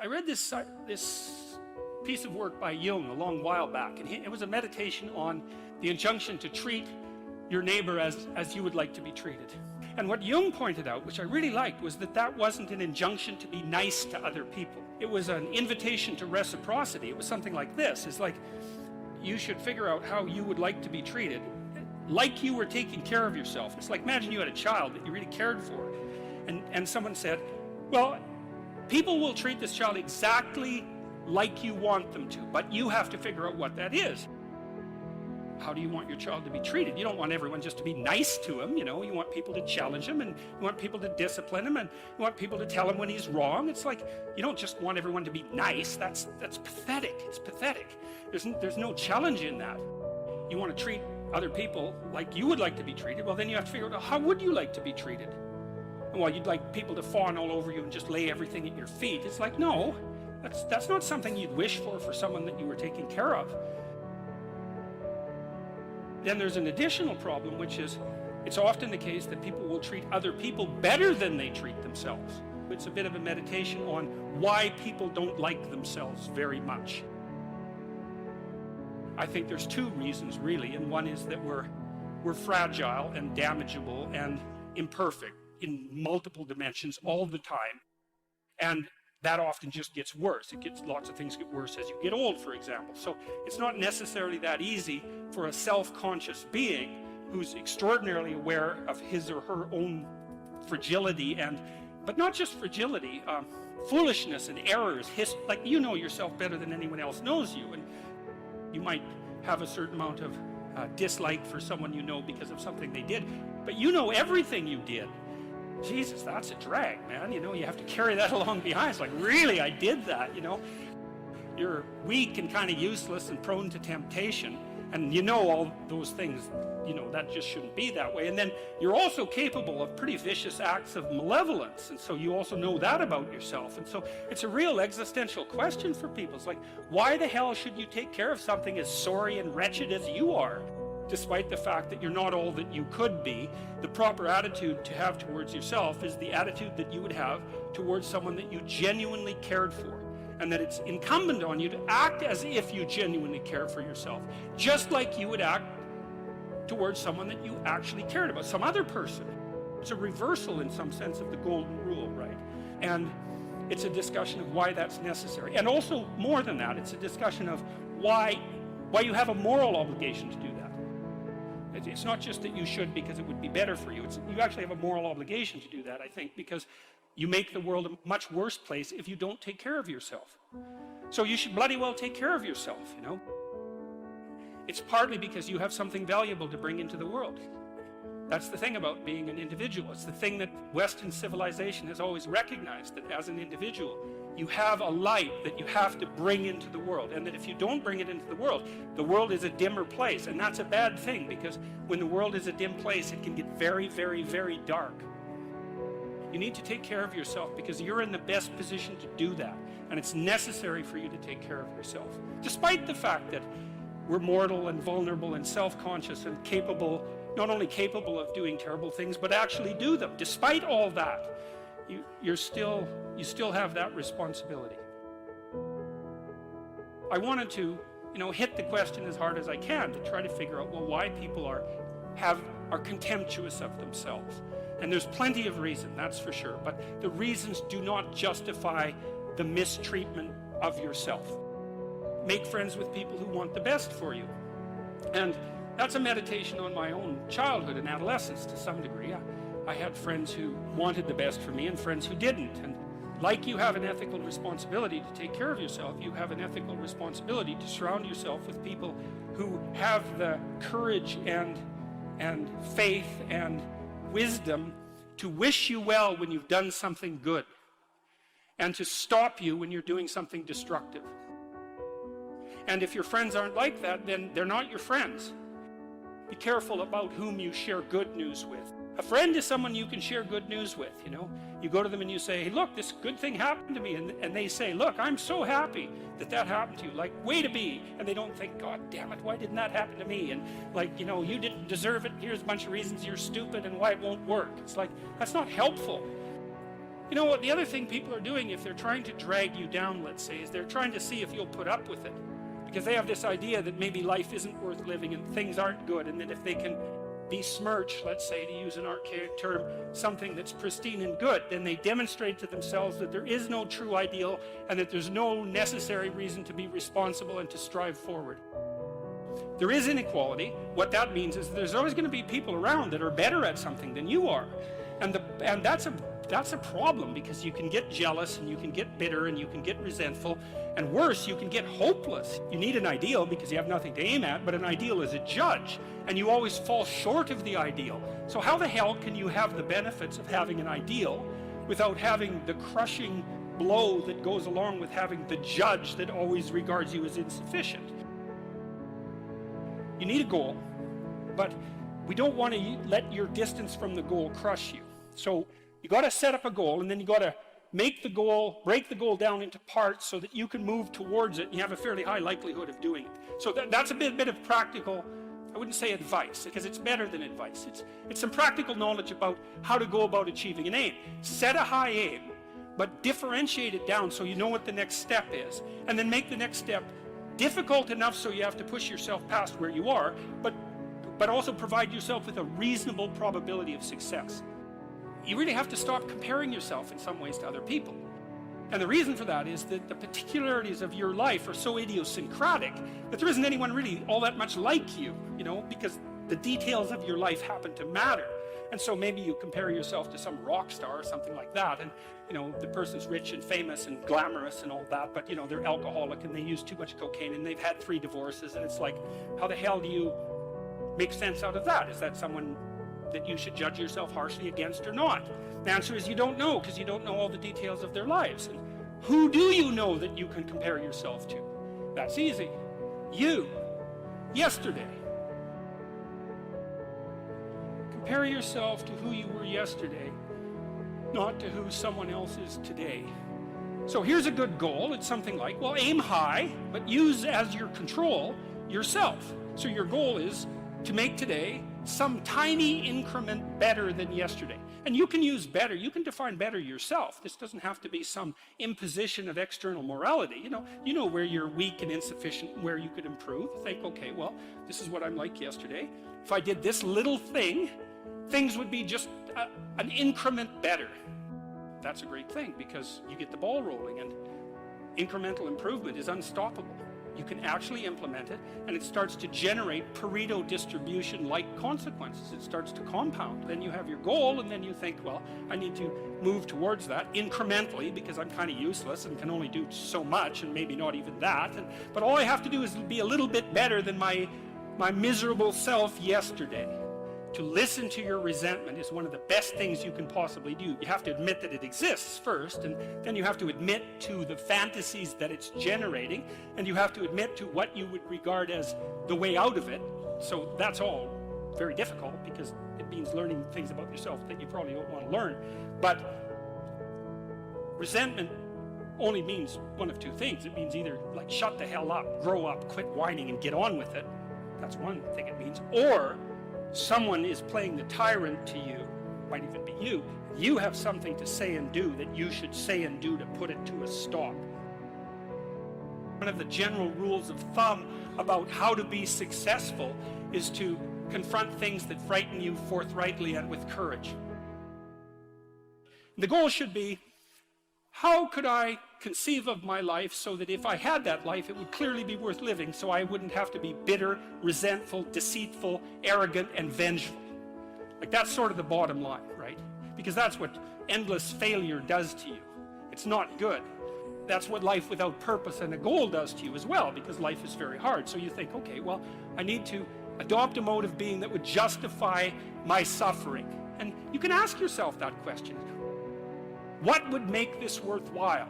I read this piece of work by Jung a long while back, and it was a meditation on the injunction to treat your neighbor as you would like to be treated. And what Jung pointed out, which I really liked, was that wasn't an injunction to be nice to other people. It was an invitation to reciprocity. It was something like this. It's like, you should figure out how you would like to be treated, like you were taking care of yourself. It's like, imagine you had a child that you really cared for, and someone said, well, people will treat this child exactly like you want them to, but you have to figure out what that is. How do you want your child to be treated? You don't want everyone just to be nice to him, you know. You want people to challenge him, and you want people to discipline him, and you want people to tell him when he's wrong. It's like, you don't just want everyone to be nice. That's pathetic. It's pathetic. There's no challenge in that. You want to treat other people like you would like to be treated. Well, then you have to figure out, how would you like to be treated? And while you'd like people to fawn all over you and just lay everything at your feet, it's like, no, that's not something you'd wish for someone that you were taking care of. Then there's an additional problem, which is it's often the case that people will treat other people better than they treat themselves. It's a bit of a meditation on why people don't like themselves very much. I think there's two reasons, really, and one is that we're fragile and damageable and imperfect in multiple dimensions all the time, and that often just gets worse. Lots of things get worse as you get old, for example. So it's not necessarily that easy for a self-conscious being who's extraordinarily aware of his or her own fragility, but not just fragility, foolishness and errors. Like, you know yourself better than anyone else knows you, and you might have a certain amount of dislike for someone you know because of something they did, but you know everything you did. Jesus, that's a drag, man. You know, you have to carry that along behind. It's like, really, I did that, you know? You're weak and kind of useless and prone to temptation, and you know all those things, you know, that just shouldn't be that way. And then you're also capable of pretty vicious acts of malevolence, and so you also know that about yourself. And so it's a real existential question for people. It's like, why the hell should you take care of something as sorry and wretched as you are? Despite the fact that you're not all that you could be, the proper attitude to have towards yourself is the attitude that you would have towards someone that you genuinely cared for, and that it's incumbent on you to act as if you genuinely care for yourself, just like you would act towards someone that you actually cared about, some other person. It's a reversal in some sense of the golden rule, right? And it's a discussion of why that's necessary. And also, more than that, it's a discussion of why you have a moral obligation to do that. It's not just that you should because it would be better for you. You actually have a moral obligation to do that, I think, because you make the world a much worse place if you don't take care of yourself. So you should bloody well take care of yourself, you know. It's partly because you have something valuable to bring into the world. That's the thing about being an individual. It's the thing that Western civilization has always recognized, that as an individual, you have a light that you have to bring into the world, and that if you don't bring it into the world is a dimmer place, and that's a bad thing, because when the world is a dim place, it can get very, very, very dark. You need to take care of yourself because you're in the best position to do that, and it's necessary for you to take care of yourself, despite the fact that we're mortal and vulnerable and self-conscious and capable, not only capable of doing terrible things, but actually do them. Despite all that, you still have that responsibility. I wanted to, hit the question as hard as I can to try to figure out, well, why people are contemptuous of themselves. And there's plenty of reason, that's for sure, but the reasons do not justify the mistreatment of yourself. Make friends with people who want the best for you. And that's a meditation on my own childhood and adolescence to some degree. I had friends who wanted the best for me and friends who didn't. And like you have an ethical responsibility to take care of yourself, you have an ethical responsibility to surround yourself with people who have the courage and faith and wisdom to wish you well when you've done something good, and to stop you when you're doing something destructive. And if your friends aren't like that, then they're not your friends. Be careful about whom you share good news with. A friend is someone you can share good news with, You go to them and you say, hey, look, this good thing happened to me. And they say, look, I'm so happy that happened to you. Like, way to be. And they don't think, God damn it, why didn't that happen to me? And you didn't deserve it. Here's a bunch of reasons you're stupid and why it won't work. It's like, that's not helpful. You know what, the other thing people are doing if they're trying to drag you down, let's say, is they're trying to see if you'll put up with it. Because they have this idea that maybe life isn't worth living and things aren't good, and that if they can besmirch, let's say, to use an archaic term, something that's pristine and good, then they demonstrate to themselves that there is no true ideal and that there's no necessary reason to be responsible and to strive forward. There is inequality. What that means is there's always going to be people around that are better at something than you are. And that's a problem, because you can get jealous and you can get bitter and you can get resentful, and worse, you can get hopeless. You need an ideal because you have nothing to aim at, but an ideal is a judge, and you always fall short of the ideal. So how the hell can you have the benefits of having an ideal without having the crushing blow that goes along with having the judge that always regards you as insufficient? You need a goal, but we don't want to let your distance from the goal crush you. So you got to set up a goal, and then you got to break the goal down into parts so that you can move towards it, and you have a fairly high likelihood of doing it. So that's a bit of practical, I wouldn't say advice, because it's better than advice. It's some practical knowledge about how to go about achieving an aim. Set a high aim, but differentiate it down so you know what the next step is, and then make the next step difficult enough so you have to push yourself past where you are, but also provide yourself with a reasonable probability of success. You really have to stop comparing yourself in some ways to other people. And the reason for that is that the particularities of your life are so idiosyncratic that there isn't anyone really all that much like you, because the details of your life happen to matter. And so maybe you compare yourself to some rock star or something like that, and the person's rich and famous and glamorous and all that, but they're alcoholic and they use too much cocaine and they've had 3 divorces, and it's like, how the hell do you make sense out of that? Is that someone that you should judge yourself harshly against or not? The answer is you don't know, because you don't know all the details of their lives. And who do you know that you can compare yourself to? That's easy. You. Yesterday. Compare yourself to who you were yesterday, not to who someone else is today. So here's a good goal. It's something like, well, aim high, but use as your control yourself. So your goal is to make today some tiny increment better than yesterday. And you can use better, you can define better yourself. This doesn't have to be some imposition of external morality. You know where you're weak and insufficient, where you could improve. Think, okay, well, this is what I'm like yesterday. If I did this little thing, things would be just an increment better. That's a great thing, because you get the ball rolling, and incremental improvement is unstoppable. You can actually implement it, and it starts to generate Pareto distribution-like consequences. It starts to compound. Then you have your goal, and then you think, well, I need to move towards that incrementally, because I'm kind of useless and can only do so much, and maybe not even that. But all I have to do is be a little bit better than my miserable self yesterday. To listen to your resentment is one of the best things you can possibly do. You have to admit that it exists first, and then you have to admit to the fantasies that it's generating, and you have to admit to what you would regard as the way out of it. So that's all very difficult, because it means learning things about yourself that you probably don't want to learn. But resentment only means one of 2 things. It means either like shut the hell up, grow up, quit whining, and get on with it. That's one thing it means. Or someone is playing the tyrant to you, might even be you. You have something to say and do that you should say and do to put it to a stop. One of the general rules of thumb about how to be successful is to confront things that frighten you forthrightly and with courage. The goal should be, how could I conceive of my life so that if I had that life, it would clearly be worth living, so I wouldn't have to be bitter, resentful, deceitful, arrogant, and vengeful. Like, that's sort of the bottom line, right? Because that's what endless failure does to you. It's not good. That's what life without purpose and a goal does to you as well, because life is very hard. So you think, okay, well, I need to adopt a mode of being that would justify my suffering. And you can ask yourself that question. What would make this worthwhile?